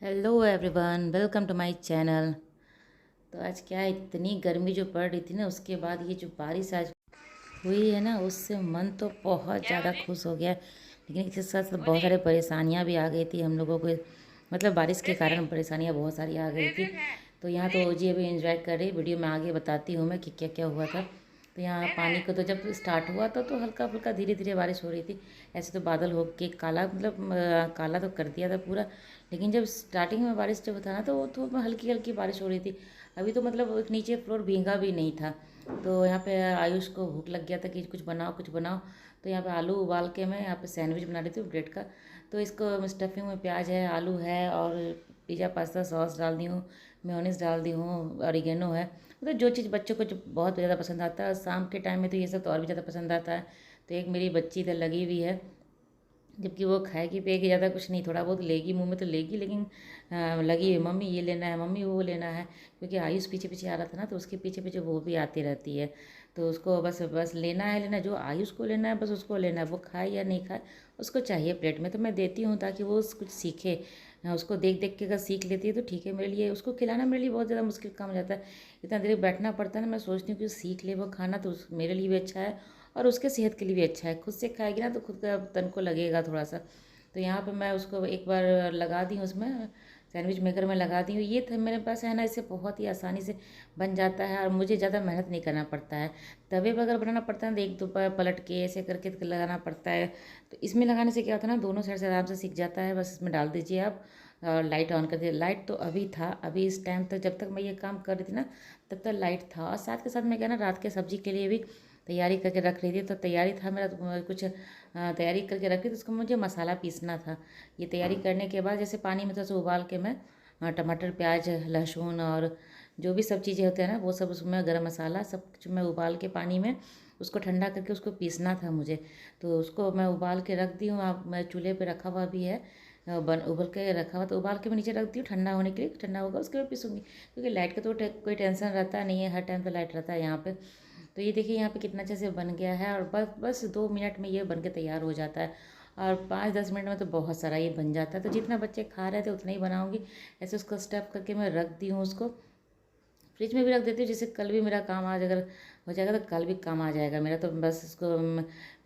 Hello everyone, welcome to my channel. तो आज क्या है, इतनी गर्मी जो पड़ रही थी ना, उसके बाद ये जो बारिश आज हुई है ना, उससे मन तो बहुत ज़्यादा खुश हो गया। लेकिन इसके साथ साथ बहुत सारे परेशानियां भी आ गई थी हम लोगों को। मतलब बारिश के कारण परेशानियां बहुत सारी आ गई थी। तो यहाँ तो जी अभी एंजॉय कर रही, वीडियो में आगे बताती हूँ मैं कि क्या क्या हुआ था। तो यहाँ पानी को तो जब स्टार्ट हुआ था तो हल्का फुल्का धीरे धीरे बारिश हो रही थी। ऐसे तो बादल हो के काला, मतलब काला तो कर दिया था पूरा। लेकिन जब स्टार्टिंग में बारिश जब था ना, तो वो तो हल्की हल्की बारिश हो रही थी। अभी तो मतलब नीचे फ्लोर भींगा भी नहीं था। तो यहाँ पे आयुष को भूख लग गया था कि कुछ बनाओ कुछ बनाओ। तो यहाँ पे आलू उबाल के मैं यहाँ पे सैंडविच बना रही थी ब्रेड का। तो इसको स्टफिंग में प्याज है, आलू है और पिज़्ज़ा पास्ता सॉस डाल दी हूँ, मेयोनीज डाल दी हूँ, ऑरिगेनो है। मतलब जो चीज़ बच्चों को जो बहुत ज़्यादा पसंद आता है, शाम के टाइम में तो ये सब तो और भी ज़्यादा पसंद आता है। तो एक मेरी बच्ची इधर लगी हुई है, जबकि वो खाएगी पिएगी ज़्यादा कुछ नहीं, थोड़ा बहुत लेगी मुंह में तो लेगी, लेकिन लगी हुई मम्मी ये लेना है, मम्मी वो लेना है। क्योंकि आयुष पीछे पीछे आ रहा था ना, तो उसके पीछे पीछे वो भी आती रहती है। तो उसको बस बस लेना है, लेना है, जो आयुष को लेना है बस उसको लेना है, वो खाए या नहीं खाए उसको चाहिए प्लेट में। तो मैं देती हूँ ताकि वो कुछ सीखे। उसको देख देख के अगर सीख लेती है तो ठीक है। मेरे लिए उसको खिलाना मेरे लिए बहुत ज़्यादा मुश्किल काम हो जाता है। इतना देर बैठना पड़ता है ना, मैं सोचती हूँ कि सीख ले वो खाना, तो मेरे लिए भी अच्छा है और उसके सेहत के लिए भी अच्छा है। खुद से खाएगी ना तो खुद का तन को लगेगा थोड़ा सा। तो यहाँ पे मैं उसको एक बार लगा दी हूँ, उसमें सैंडविच मेकर में लगा दी हूँ। ये था मेरे पास है ना, इससे बहुत ही आसानी से बन जाता है और मुझे ज़्यादा मेहनत नहीं करना पड़ता है। तवे पर अगर बनाना पड़ता है तो एक दो बार पलट के ऐसे करके लगाना पड़ता है। तो इसमें लगाने से क्या होता है ना, दोनों साइड से आराम से सीख जाता है। बस इसमें डाल दीजिए आप और लाइट ऑन कर दीजिए। लाइट तो अभी था, अभी इस टाइम तक जब तक मैं ये काम कर रही थी ना, तब तक लाइट था। और साथ के साथ मैं क्या ना, रात के सब्जी के लिए भी तैयारी करके रख रही थी। तो तैयारी था मेरा कुछ तैयारी करके रखी, तो उसको मुझे मसाला पीसना था। ये तैयारी करने के बाद जैसे पानी में थोड़ा सा उबाल के मैं टमाटर प्याज लहसुन और जो भी सब चीज़ें होते हैं ना, वो सब उसमें गरम मसाला सब कुछ मैं उबाल के पानी में उसको ठंडा करके उसको पीसना था मुझे। तो उसको मैं उबाल के रख दी हूँ। आप मैं चूल्हे पे रखा हुआ भी है, बन उबल के रखा हुआ, तो उबाल के मैं नीचे रख दी हूँ ठंडा होने के लिए। ठंडा होगा उसके बाद पीसूँगी, क्योंकि लाइट का तो कोई टेंशन रहता नहीं है, हर टाइम पे लाइट रहता है यहाँ पे। तो ये देखिए यहाँ पे कितना अच्छे से बन गया है, और बस बस 2 मिनट में ये बन के तैयार हो जाता है। और 5-10 मिनट में तो बहुत सारा ये बन जाता है। तो जितना बच्चे खा रहे थे उतना ही बनाऊंगी। ऐसे उसको स्टफ करके मैं रख दी हूँ उसको, फ्रिज में भी रख देती हूँ, जिससे कल भी मेरा काम आज अगर हो जाएगा तो कल भी काम आ जाएगा मेरा। तो बस इसको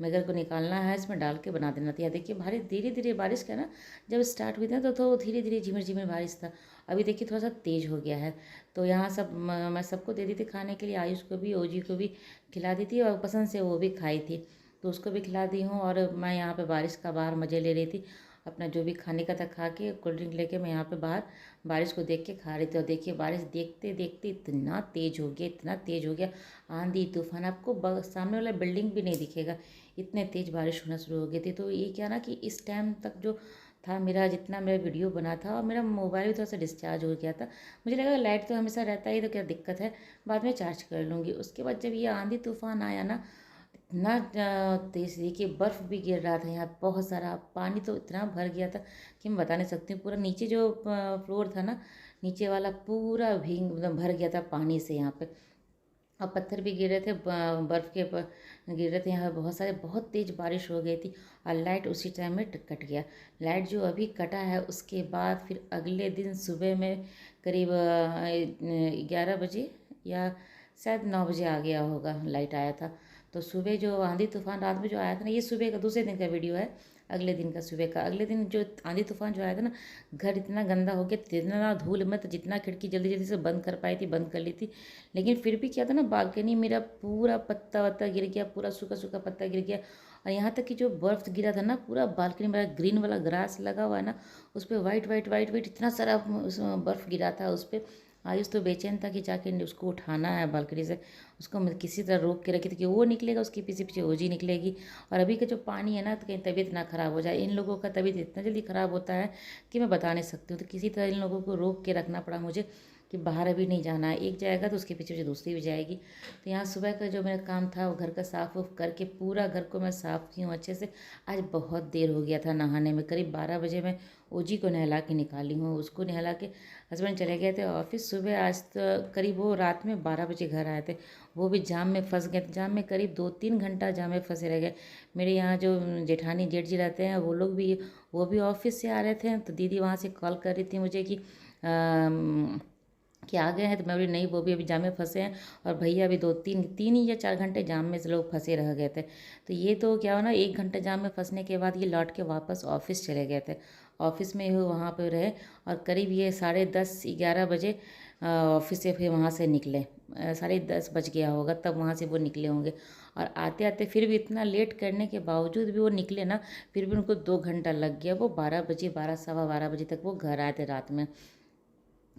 मेगर को निकालना है, इसमें डाल के बना देना था। देखिए भारी धीरे धीरे बारिश का ना, जब स्टार्ट हुई थी ना तो धीरे धीरे झिमिर झिमिर बारिश था। अभी देखिए थोड़ा सा तेज़ हो गया है। तो यहाँ सब मैं सबको दे दी थी खाने के लिए, आयुष को भी ओजी को भी खिला दी थी, और पसंद से वो भी खाई थी। तो उसको भी खिला दी हूँ, और मैं यहाँ पे बारिश का बाहर मज़े ले रही थी। अपना जो भी खाने का था खा के, कोल्ड ड्रिंक लेके मैं यहाँ पे बाहर बारिश को देख के खा रही थी। और देखिए बारिश देखते देखते इतना तेज़ हो गया, इतना तेज़ हो गया, आंधी तूफान, आपको सामने वाला बिल्डिंग भी नहीं दिखेगा, इतने तेज़ बारिश होना शुरू हो गई थी। तो ये क्या ना कि इस टाइम तक जो था मेरा, जितना मेरा वीडियो बना था, और मेरा मोबाइल भी थोड़ा सा डिस्चार्ज हो गया था। मुझे लगा लाइट तो हमेशा रहता ही, तो क्या दिक्कत है, बाद में चार्ज कर लूँगी। उसके बाद जब ये आंधी तूफान आया ना, इतना तेज देखिए बर्फ़ भी गिर रहा था यहाँ, बहुत सारा पानी तो इतना भर गया था कि मैं बता नहीं सकती हूँ। पूरा नीचे जो फ्लोर था ना, नीचे वाला पूरा भीग मतलब भर गया था पानी से यहाँ पे। और पत्थर भी गिर रहे थे, बर्फ़ के गिर रहे थे यहाँ पे बहुत सारे। बहुत तेज़ बारिश हो गई थी, और लाइट उसी टाइम में कट गया। लाइट जो अभी कटा है, उसके बाद फिर अगले दिन सुबह में करीब 11 बजे या शायद 9 बजे आ गया होगा, लाइट आया था। तो सुबह जो आंधी तूफान रात में जो आया था ना, ये सुबह का दूसरे दिन का वीडियो है, अगले दिन का सुबह का। अगले दिन जो आंधी तूफान जो आया था ना, घर इतना गंदा हो गया, जितना धूल मत, जितना खिड़की जल्दी जल्दी से बंद कर पाई थी बंद कर ली थी। लेकिन फिर भी क्या था ना, बालकनी मेरा पूरा पत्ता वत्ता गिर गया, पूरा सूखा सूखा पत्ता गिर गया। और यहाँ तक कि जो बर्फ़ गिरा था ना, पूरा बालकनी मेरा ग्रीन वाला ग्रास लगा हुआ है ना, उस पर वाइट वाइट वाइट वाइट इतना सारा बर्फ़ गिरा था उस पर। आयुष तो बेचैन था कि जाके उसको उठाना है बालकनी से। उसको मैं किसी तरह रोक के रखी थी कि वो निकलेगा, उसके पीछे पीछे ओजी निकलेगी। और अभी का जो पानी है ना, तो कहीं तबीयत ना ख़राब हो जाए। इन लोगों का तबीयत इतना जल्दी ख़राब होता है कि मैं बता नहीं सकती हूँ। तो किसी तरह इन लोगों को रोक के रखना पड़ा मुझे, कि बाहर अभी नहीं जाना है, एक जाएगा तो उसके पीछे पीछे दूसरी भी जाएगी। तो यहाँ सुबह का जो मेरा काम था वो घर का साफ़ उफ करके पूरा घर को मैं साफ़ की हूँ अच्छे से। आज बहुत देर हो गया था नहाने में, करीब 12 बजे मैं ओजी को नहला के निकाली हूँ। उसको नहला के हस्बैंड चले गए थे ऑफिस सुबह, आज तो करीब वो रात में 12 बजे घर आए थे। वो भी जाम में फंस गए थे, जाम में करीब 2-3 घंटा जाम में फंसे रह गए। मेरे यहाँ जो जेठानी जेठ जी रहते हैं वो लोग भी, वो भी ऑफिस से आ रहे थे, तो दीदी वहाँ से कॉल कर रही थी मुझे कि आ गए हैं, तो मैं बोली नहीं, वो भी अभी जाम में फंसे हैं। और भैया अभी 2-3 ही या 4 घंटे जाम में से लोग फंसे रह गए थे। तो ये तो क्या हुआ ना, 1 घंटा जाम में फंसने के बाद ये लौट के वापस ऑफिस चले गए थे। ऑफिस में ही वहाँ पे रहे और करीब ये 10:30-11 बजे ऑफिस से फिर वहाँ से निकले। 10:30 बज गया होगा तब वहाँ से वो निकले होंगे। और आते आते फिर भी इतना लेट करने के बावजूद भी वो निकले ना, फिर भी उनको 2 घंटा लग गया। वो 12 बजे, 12 सवा 12 बजे तक वो घर आए थे रात में।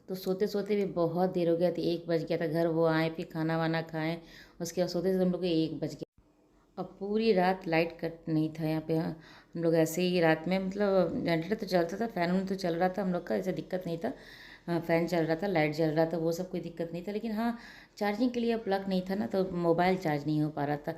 तो सोते सोते भी बहुत देर हो गया थी, 1 बज गया था। घर वो आए, फिर खाना वाना खाएं, उसके बाद सोते सोते हम लोग को 1 बज गया। अब पूरी रात लाइट कट नहीं था यहाँ पे। हाँ, हम लोग ऐसे ही रात में, मतलब जनरेटर तो चलता था, फैन वैन तो चल रहा था हम लोग का, ऐसा दिक्कत नहीं था। फ़ैन चल रहा था, लाइट जल रहा था, वो सब कोई दिक्कत नहीं था। लेकिन हाँ, चार्जिंग के लिए प्लग नहीं था ना, तो मोबाइल चार्ज नहीं हो पा रहा था।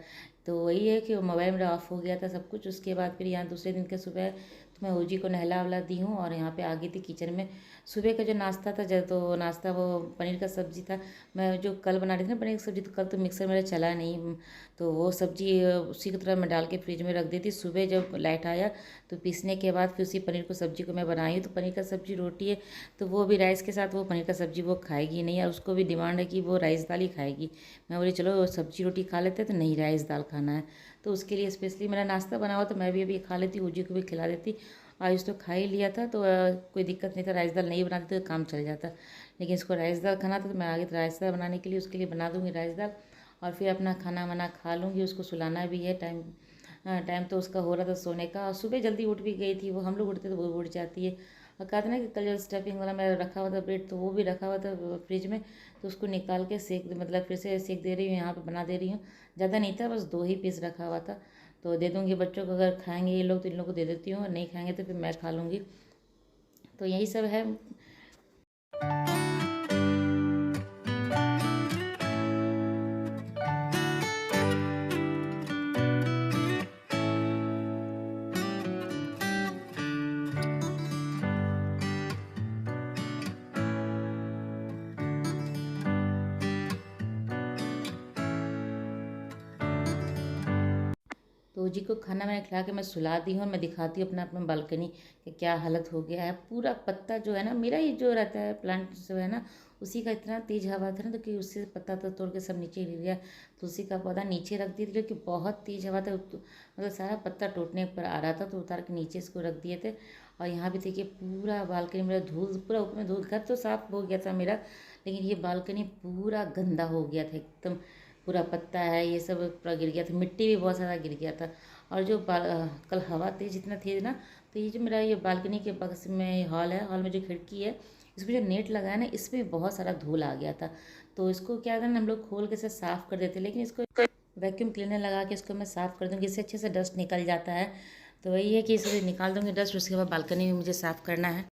तो वही है कि मोबाइल मेरा ऑफ हो गया था सब कुछ। उसके बाद फिर यहाँ दूसरे दिन के सुबह तो मैं ओजी को नहला वहला दी हूँ और यहाँ पे आ गई थी किचन में। सुबह का जो नाश्ता था, जब तो नाश्ता वो पनीर का सब्ज़ी था। मैं जो कल बना रही थी ना पनीर की सब्ज़ी, तो कल तो मिक्सर मेरा चला नहीं, तो वो सब्ज़ी उसी की तरह मैं डाल के फ्रिज में रख दी थी। सुबह जब लाइट आया तो पीसने के बाद फिर उसी पनीर को सब्ज़ी को मैं बनाई हूँ। तो पनीर का सब्ज़ी रोटी है, तो वो भी राइस के साथ, वो पनीर का सब्ज़ी वो खाएगी नहीं, और उसको भी डिमांड है कि वो राइस दाल ही खाएगी। मैं बोली चलो सब्ज़ी रोटी खा लेते, तो नहीं, राइस दाल खाना है। तो उसके लिए स्पेशली मेरा नाश्ता बना हुआ, तो मैं भी अभी खा लेती, ओजी को भी खिला देती। आयुष तो खा ही लिया था, तो कोई दिक्कत नहीं था। राइस दाल नहीं बनाती तो काम चल जाता, लेकिन इसको राइस दाल खाना था, तो मैं आगे राइस दाल बनाने के लिए उसके लिए बना दूँगी राइस दाल। और फिर अपना खाना वाना खा लूँगी, उसको सुलाना भी है। टाइम तो उसका हो रहा था सोने का, और सुबह जल्दी उठ भी गई थी वो। हम लोग उठते तो वो उठ जाती है। और कहा था ना कि कल जो स्टफिंग वाला मेरा रखा हुआ था ब्रेड, तो वो भी रखा हुआ था फ्रिज में, तो उसको निकाल के सेक, मतलब फिर से सेक दे रही हूँ, यहाँ पे बना दे रही हूँ। ज़्यादा नहीं था, बस 2 ही पीस रखा हुआ था, तो दे दूँगी बच्चों को। अगर खाएंगे ये लोग तो इन लोग को दे देती हूँ, नहीं खाएंगे तो फिर मैं खा लूँगी। तो यही सब है। तो जी को खाना मैंने खिला के मैं सुला दी हूँ, और मैं दिखाती हूँ अपना अपना बालकनी कि क्या हालत हो गया है। पूरा पत्ता जो है ना, मेरा ये जो रहता है प्लांट जो है ना, उसी का इतना तेज़ हवा था ना, तो कि उससे पत्ता तो तोड़ के सब नीचे गिर गया। तुलसी का पौधा नीचे रख दिए थे, क्योंकि बहुत तेज़ हवा था, मतलब सारा पत्ता टूटने पर आ रहा था, तो उतार के नीचे इसको रख दिए थे। और यहाँ भी देखिए पूरा बालकनी मेरा धूल, पूरा ऊपर में धूल। घर तो साफ हो गया था मेरा, लेकिन ये बालकनी पूरा गंदा हो गया था एकदम। पूरा पत्ता है ये सब पूरा गिर गया था, मिट्टी भी बहुत सारा गिर गया था। और जो कल हवा तेज इतना तेज ना, तो ये जो मेरा ये बालकनी के बगल में हॉल है, हॉल में जो खिड़की है, इसमें जो नेट लगा है ना, इसमें बहुत सारा धूल आ गया था। तो इसको क्या था ना, हम लोग खोल के इसे साफ़ कर देते, लेकिन इसको वैक्यूम क्लीनर लगा के इसको मैं साफ़ कर दूँगी, इससे अच्छे से डस्ट निकल जाता है। तो वही है कि इसे निकाल दूँगी डस्ट, उसके बाद बालकनी में मुझे साफ़ करना है।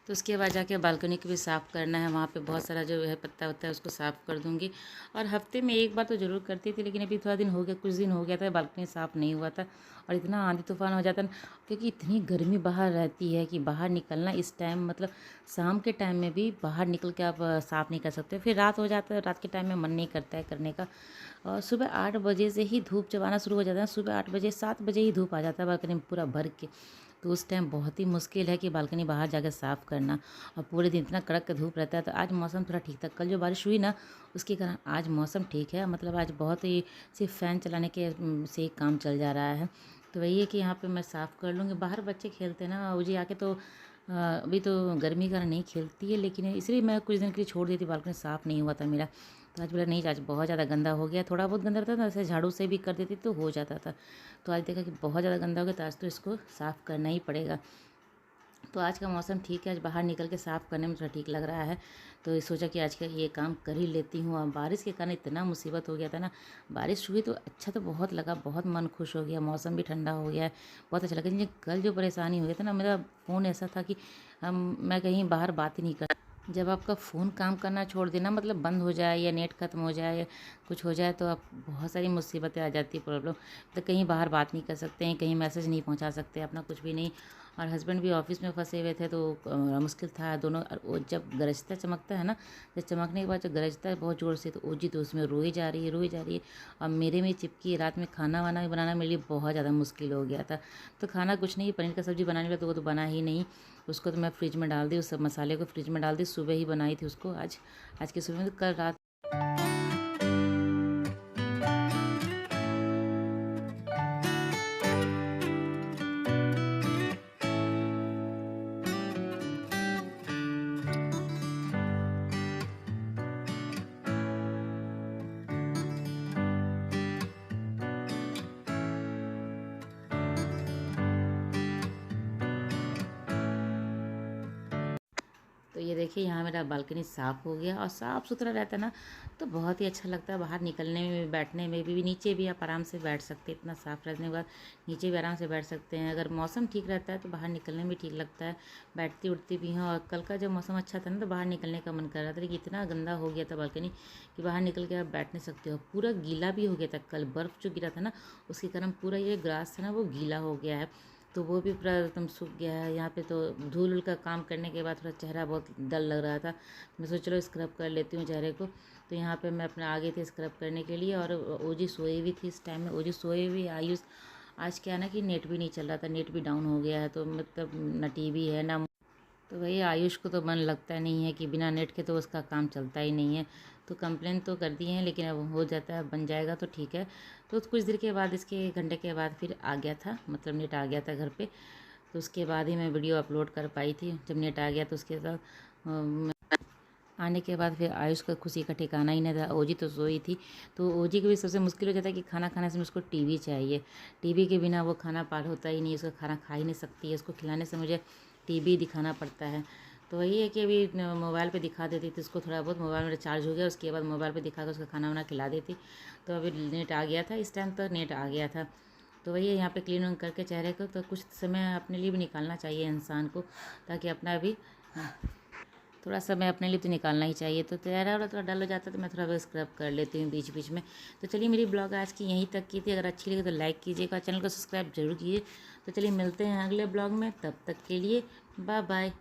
तो उसके बाद जाके बालकनी को भी साफ़ करना है, वहाँ पे बहुत सारा जो है पत्ता वत्ता है उसको साफ़ कर दूँगी। और हफ्ते में एक बार तो ज़रूर करती थी, लेकिन अभी थोड़ा दिन हो गया, कुछ दिन हो गया था बालकनी साफ़ नहीं हुआ था। और इतना आंधी तूफान हो जाता है, क्योंकि इतनी गर्मी बाहर रहती है कि बाहर निकलना इस टाइम, मतलब शाम के टाइम में भी बाहर निकल के आप साफ़ नहीं कर सकते। फिर रात हो जाता है, रात के टाइम में मन नहीं करता है करने का। और सुबह 8 बजे से ही धूप जब आना शुरू हो जाता है, सुबह 8 बजे 7 बजे ही धूप आ जाता है बालकनी में पूरा भर के। तो उस टाइम बहुत ही मुश्किल है कि बालकनी बाहर जाकर साफ़ करना, और पूरे दिन इतना कड़क धूप रहता है। तो आज मौसम थोड़ा ठीक था, कल जो बारिश हुई ना उसके कारण आज मौसम ठीक है, मतलब आज बहुत ही सिर्फ फ़ैन चलाने के से ही काम चल जा रहा है। तो वही है कि यहाँ पे मैं साफ़ कर लूँगी। बाहर बच्चे खेलते हैं ना, जी आके तो अभी तो गर्मी का नहीं खेलती है, लेकिन इसलिए मैं कुछ दिन के लिए छोड़ दी थी, बालकनी साफ़ नहीं हुआ था मेरा। तो आज बोला नहीं, आज बहुत ज़्यादा गंदा हो गया, थोड़ा बहुत गंदा रहता था ऐसे झाड़ू से भी कर देती तो हो जाता था। तो आज देखा कि बहुत ज़्यादा गंदा हो गया, तो आज तो इसको साफ़ करना ही पड़ेगा। तो आज का मौसम ठीक है, आज बाहर निकल के साफ़ करने में थोड़ा ठीक लग रहा है, तो सोचा कि आज का ये काम कर ही लेती हूँ। और बारिश के कारण इतना मुसीबत हो गया था ना, बारिश हुई तो अच्छा तो बहुत लगा, बहुत मन खुश हो गया, मौसम भी ठंडा हो गया है, बहुत अच्छा लगा। मुझे कल जो परेशानी हो गया था ना, मेरा फ़ोन ऐसा था कि मैं कहीं बाहर बात ही नहीं कर, जब आपका फ़ोन काम करना छोड़ देना, मतलब बंद हो जाए या नेट ख़त्म हो जाए या कुछ हो जाए, तो आप बहुत सारी मुसीबतें आ जाती है, प्रॉब्लम। तो कहीं बाहर बात नहीं कर सकते हैं, कहीं मैसेज नहीं पहुंचा सकते, अपना कुछ भी नहीं। और हस्बैंड भी ऑफिस में फंसे हुए थे, तो मुश्किल था दोनों। और वो जब गरजता चमकता है ना, जब चमकने के बाद जब गरजता है बहुत ज़ोर से, तो ओजी तो उसमें रोई जा रही है, रोई जा रही है। और मेरे में चिपकी, रात में खाना वाना भी बनाना मेरे लिए बहुत ज़्यादा मुश्किल हो गया था। तो खाना कुछ नहीं, पनीर का सब्ज़ी बनाने लगा, तो वो तो बना ही नहीं। उसको तो मैं फ्रिज में डाल दी, उस सब मसाले को फ्रिज में डाल दी, सुबह ही बनाई थी उसको, आज की सुबह में। तो कल रात तो ये देखिए, यहाँ मेरा बालकनी साफ़ हो गया। और साफ़ सुथरा रहता है ना, तो बहुत ही अच्छा लगता है, बाहर निकलने में, बैठने में भी। नीचे भी आप आराम से बैठ सकते हैं, इतना साफ़ रहने के बाद नीचे भी आराम से बैठ सकते हैं। अगर मौसम ठीक रहता है तो बाहर निकलने में ठीक लगता है, बैठती उठती भी हैं। और कल का जब मौसम अच्छा था ना, तो बाहर निकलने का मन कर रहा था, लेकिन इतना गंदा हो गया था बालकनी कि बाहर निकल के आप बैठ नहीं सकते हो। पूरा गीला भी हो गया था, कल बर्फ़ जो गिरा था ना, उसके कारण पूरा ये ग्रास था ना, वो गीला हो गया है, तो वो भी पूरा एकदम सूख गया है। यहाँ पे तो धूल उल का काम करने के बाद थोड़ा चेहरा बहुत डल लग रहा था। मैं सोच चलो स्क्रब कर लेती हूँ चेहरे को। तो यहाँ पे मैं अपने आ गई थी स्क्रब करने के लिए। और ओजी सोई हुई थी इस टाइम में, ओजी सोई हुई। आयुष आज क्या है ना कि नेट भी नहीं चल रहा था, नेट भी डाउन हो गया है, तो मतलब ना टीवी है ना, तो वही आयुष को तो मन लगता नहीं है कि बिना नेट के तो उसका काम चलता ही नहीं है। तो कंप्लेन तो कर दिए हैं, लेकिन अब हो जाता है, बन जाएगा तो ठीक है। तो कुछ देर के बाद, इसके 1 घंटे के बाद फिर आ गया था, मतलब नेट आ गया था घर पे। तो उसके बाद ही मैं वीडियो अपलोड कर पाई थी। जब नेट आ गया तो उसके साथ आने के बाद फिर आयुष का खुशी का ठिकाना ही नहीं था। ओजी तो सोई थी, तो ओजी को भी सबसे मुश्किल हो जाता है कि खाना खाने से उसको टीवी चाहिए। टीवी के बिना वो खाना पार होता ही नहीं, उसका खाना खा ही नहीं सकती है। उसको खिलाने से मुझे टीवी दिखाना पड़ता है। तो वही है कि अभी मोबाइल पे दिखा देती थी उसको, थोड़ा बहुत मोबाइल मेरा चार्ज हो गया, उसके बाद मोबाइल पे दिखा कर उसका खाना वाना खिला देती। तो अभी नेट आ गया था, इस टाइम तो नेट आ गया था। तो वही है, यहाँ पे क्लीन करके चेहरे को, तो कुछ समय अपने लिए भी निकालना चाहिए इंसान को, ताकि अपना भी थोड़ा समय अपने लिए तो निकालना ही चाहिए। तो चेहरा वाला थोड़ा डल हो जाता है, तो मैं थोड़ा बहुत स्क्रब कर लेती हूँ बीच बीच में। तो चलिए, मेरी ब्लॉग आज की यहीं तक की थी। अगर अच्छी लगी तो लाइक कीजिएगा, चैनल को सब्सक्राइब जरूर कीजिए। तो चलिए मिलते हैं अगले ब्लॉग में, तब तक के लिए बाय बाय।